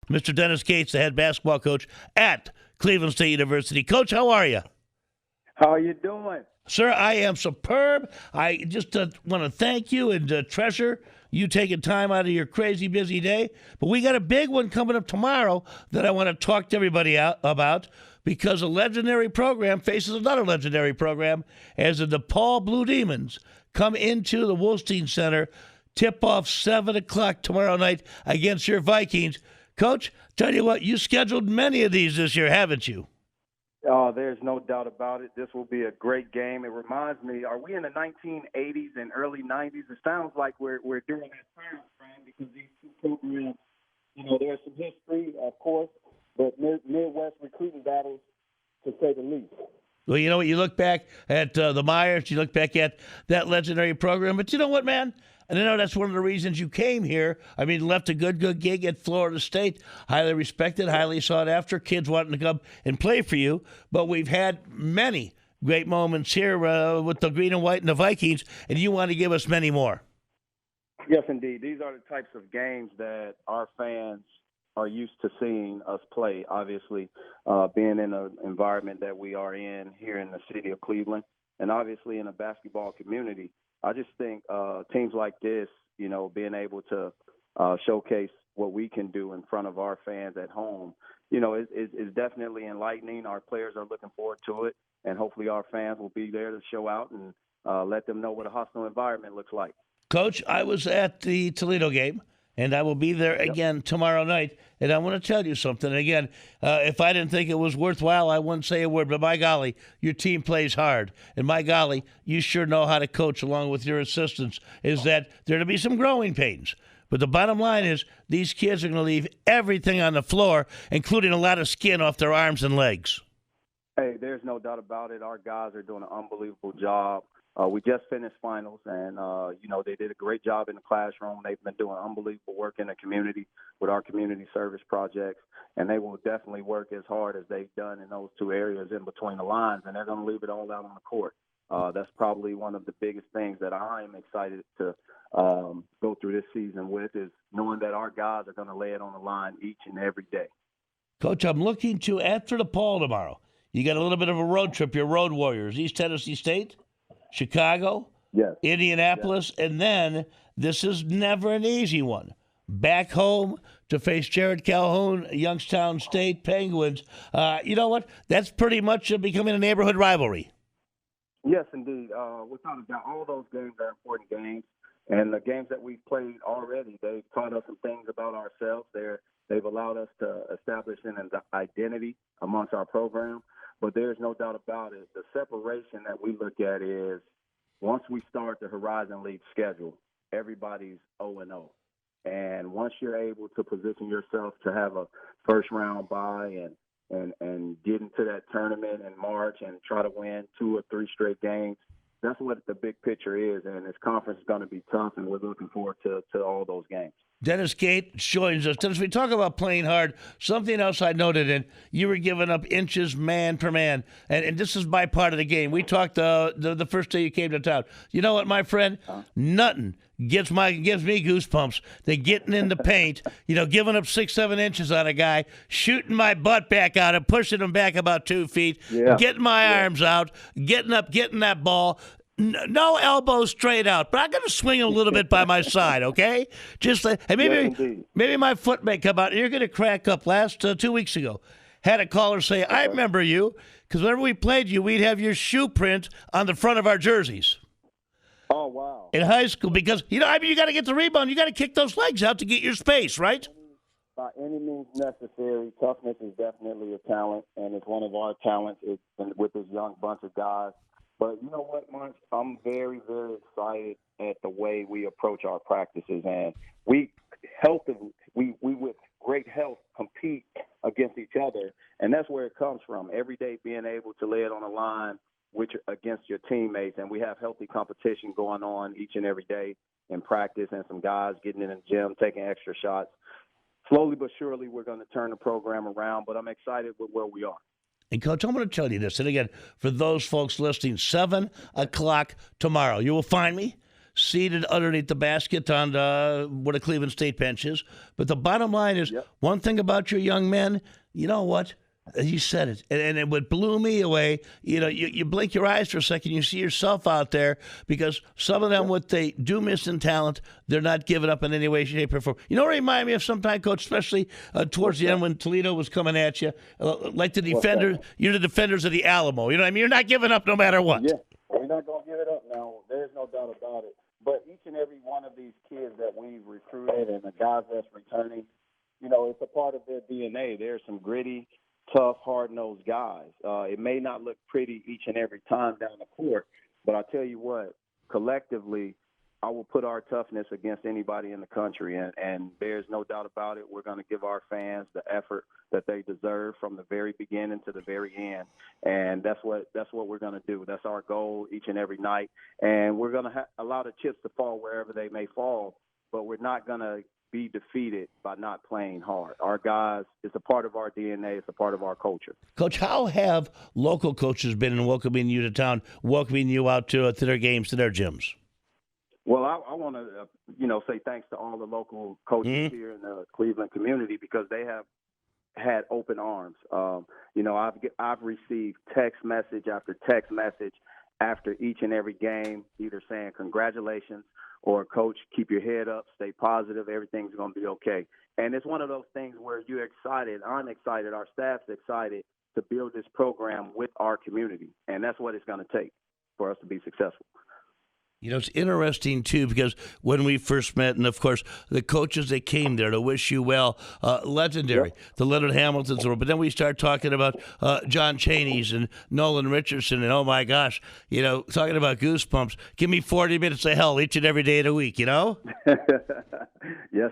Mr. Dennis Gates, the head basketball coach at Cleveland State University. Coach, how are you? How are you doing? Sir, I am superb. I just want to thank you and treasure you taking time out of your crazy busy day. But we got a big one coming up tomorrow that I want to talk to everybody about because a legendary program faces another legendary program as the DePaul Blue Demons come into the Wolstein Center. Tip-off 7 o'clock tomorrow night against your Vikings. Coach, tell you what, you scheduled many of these this year, haven't you? Oh, there's no doubt about it. This will be a great game. It reminds me, are we in the 1980s and early 90s? It sounds like we're during that time frame because these two programs, there's some history, of course, but Midwest recruiting battles, to say the least. Well, you know what? You look back at the Myers, you look back at that legendary program, but you know what, man? And I know that's one of the reasons you came here. I mean, left a good gig at Florida State. Highly respected, highly sought after. Kids wanting to come and play for you. But we've had many great moments here with the green and white and the Vikings, and you want to give us many more. Yes, indeed. These are the types of games that our fans are used to seeing us play, obviously, being in an environment that we are in here in the city of Cleveland, and obviously in a basketball community. I just think teams like this, being able to showcase what we can do in front of our fans at home, is definitely enlightening. Our players are looking forward to it, and hopefully our fans will be there to show out and let them know what a hostile environment looks like. Coach, I was at the Toledo game, and I will be there again tomorrow night. And I want to tell you something. Again, if I didn't think it was worthwhile, I wouldn't say a word. But my golly, your team plays hard. And my golly, you sure know how to coach along with your assistants. Is that there'll be some growing pains. But the bottom line is these kids are going to leave everything on the floor, including a lot of skin off their arms and legs. Hey, there's no doubt about it. Our guys are doing an unbelievable job. We just finished finals, and, they did a great job in the classroom. They've been doing unbelievable work in the community with our community service projects, and they will definitely work as hard as they've done in those two areas in between the lines, and they're going to leave it all out on the court. That's probably one of the biggest things that I am excited to go through this season with is knowing that our guys are going to lay it on the line each and every day. Coach, I'm looking to, after DePaul tomorrow, you got a little bit of a road trip, your Road Warriors, East Tennessee State, Chicago, yes, Indianapolis, yes. And then this is never an easy one. Back home to face Jared Calhoun, Youngstown State Penguins. You know what? That's pretty much becoming a neighborhood rivalry. Yes, indeed. Without a doubt, all those games are important games. And the games that we've played already, they've taught us some things about ourselves. They've allowed us to establish an identity amongst our program. But there's no doubt about it. The separation that we look at is once we start the Horizon League schedule, everybody's 0-0. And once you're able to position yourself to have a first-round bye and get into that tournament in March and try to win 2 or 3 straight games, that's what the big picture is. And this conference is going to be tough, and we're looking forward to all those games. Dennis Gates joins us. Dennis, we talk about playing hard. Something else I noted in, you were giving up inches man per man, and this is my part of the game. We talked the first day you came to town. You know what, my friend? Nothing gives me goosebumps than getting in the paint, giving up 6-7 inches on a guy, shooting my butt back out and pushing him back about 2 feet, getting my arms out, getting up, getting that ball. No elbows straight out, but I'm going to swing him a little bit by my side, okay? Just like, and maybe my foot may come out. You're going to crack up. Last 2 weeks ago, had a caller say, I remember you, because whenever we played you, we'd have your shoe print on the front of our jerseys. Oh, wow. In high school, because, you got to get the rebound. You got to kick those legs out to get your space, right? By any means necessary, toughness is definitely a talent, and it's one of our talents with this young bunch of guys. But you know what, Mark? I'm very, very excited at the way we approach our practices. And we with great health compete against each other. And that's where it comes from. Every day being able to lay it on the line against your teammates. And we have healthy competition going on each and every day in practice, and some guys getting in the gym, taking extra shots. Slowly but surely, we're going to turn the program around. But I'm excited with where we are. And, Coach, I'm going to tell you this. And, again, for those folks listening, 7 o'clock tomorrow, you will find me seated underneath the basket on where the Cleveland State bench is. But the bottom line is, one thing about your young men, you know what? You said it, and what blew me away, you blink your eyes for a second, you see yourself out there, because some of them, what they do miss in talent, they're not giving up in any way, shape, or form. You know what it reminded me of sometime, Coach, especially towards the end when Toledo was coming at you, like the defenders, you're the defenders of the Alamo. You know what I mean? You're not giving up no matter what. Yeah, we're not going to give it up now. There's no doubt about it. But each and every one of these kids that we've recruited and the guys that's returning, it's a part of their DNA. There's some gritty, tough, hard-nosed guys. It may not look pretty each and every time down the court, but I tell you what, collectively, I will put our toughness against anybody in the country, and there's no doubt about it. We're going to give our fans the effort that they deserve from the very beginning to the very end, and that's what we're going to do. That's our goal each and every night, and we're going to allow the chips to fall wherever they may fall, but we're not going to be defeated by not playing hard. Our guys, it's a part of our DNA. It's a part of our culture. Coach, how have local coaches been in welcoming you to town, welcoming you out to their games, to their gyms? Well, I want to, say thanks to all the local coaches here in the Cleveland community, because they have had open arms. I've received text message after text message after each and every game, either saying congratulations or, Coach, keep your head up, stay positive, everything's going to be okay. And it's one of those things where you're excited, I'm excited, our staff's excited to build this program with our community. And that's what it's going to take for us to be successful. It's interesting, too, because when we first met, and, of course, the coaches that came there to wish you well, legendary, the Leonard Hamiltons, but then we start talking about John Chaney's and Nolan Richardson, and, oh, my gosh, talking about goosebumps. Give me 40 minutes of hell each and every day of the week, Yes,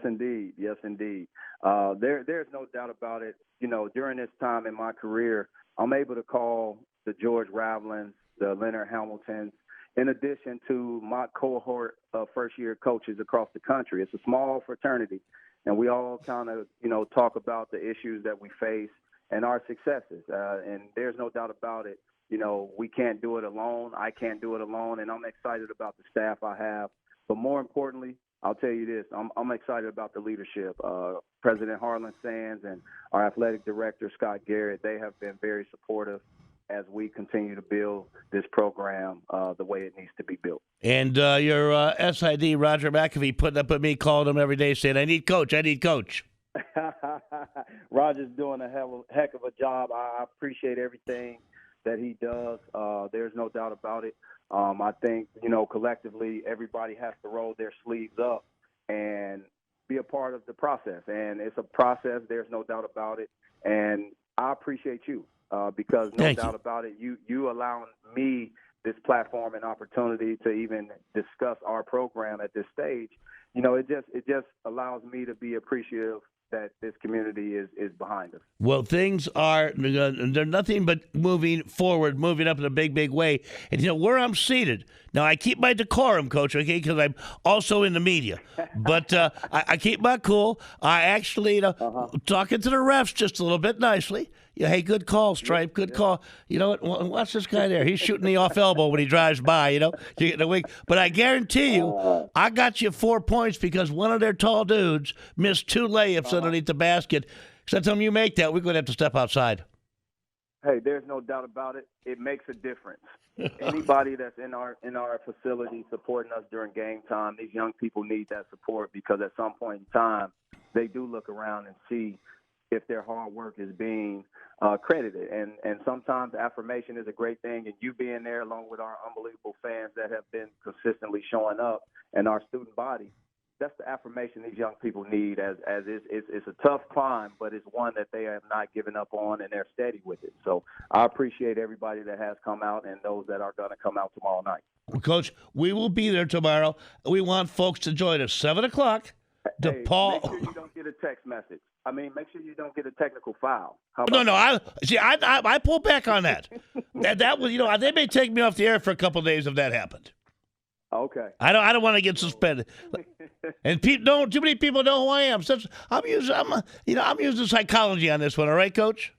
indeed. Yes, indeed. There's no doubt about it. During this time in my career, I'm able to call the George Ravlins, the Leonard Hamiltons, in addition to my cohort of first-year coaches across the country. It's a small fraternity, and we all kind of, talk about the issues that we face and our successes. And there's no doubt about it. We can't do it alone. I can't do it alone, and I'm excited about the staff I have. But more importantly, I'll tell you this, I'm excited about the leadership. President Harlan Sands and our athletic director, Scott Garrett, they have been very supportive as we continue to build this program the way it needs to be built. And your SID, Roger McAfee, putting up with me, calling him every day saying, I need coach. Roger's doing a heck of a job. I appreciate everything that he does. There's no doubt about it. I think, collectively, everybody has to roll their sleeves up and be a part of the process. And it's a process. There's no doubt about it. And I appreciate you. Because no doubt about it, you allowing me this platform and opportunity to even discuss our program at this stage, it just allows me to be appreciative that this community is behind us. Well, things are, they're nothing but moving forward, moving up in a big, big way. And, where I'm seated, now I keep my decorum, Coach, okay, because I'm also in the media. But I keep my cool. I actually, talking to the refs just a little bit nicely. Yeah, hey, good call, Stripe, good call. You know what? Watch this guy there. He's shooting the off elbow when he drives by, you get the wing. But I guarantee you, I got you 4 points because one of their tall dudes missed 2 layups underneath the basket. So I tell him, you make that, we're going to have to step outside. Hey, there's no doubt about it. It makes a difference. Anybody that's in our facility supporting us during game time, these young people need that support because at some point in time, they do look around and see if their hard work is being credited. And sometimes affirmation is a great thing, and you being there along with our unbelievable fans that have been consistently showing up and our student body, that's the affirmation these young people need as it's a tough climb, but it's one that they have not given up on, and they're steady with it. So I appreciate everybody that has come out and those that are going to come out tomorrow night. Well, Coach, we will be there tomorrow. We want folks to join us, 7 o'clock. Make sure you don't get a text message. Make sure you don't get a technical foul. No. I pull back on that. that was, they may take me off the air for a couple of days if that happened. Okay. I don't want to get suspended. And too many people know who I am. So I'm using psychology on this one. All right, Coach.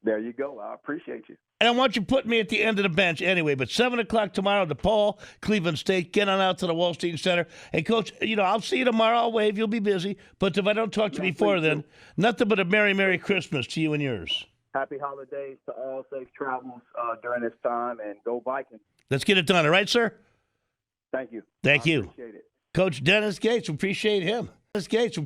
There you go. I appreciate you. And I want you putting me at the end of the bench anyway. But 7 o'clock tomorrow, DePaul, Cleveland State. Get on out to the Wallstein Center. And, Coach, I'll see you tomorrow. I'll wave. You'll be busy. But if I don't talk to you before then, nothing but a Merry Christmas to you and yours. Happy holidays to all. Safe travels during this time. And go Vikings. Let's get it done. All right, sir? Thank you. Thank you. Appreciate it. Coach Dennis Gates. Appreciate him. Dennis Gates.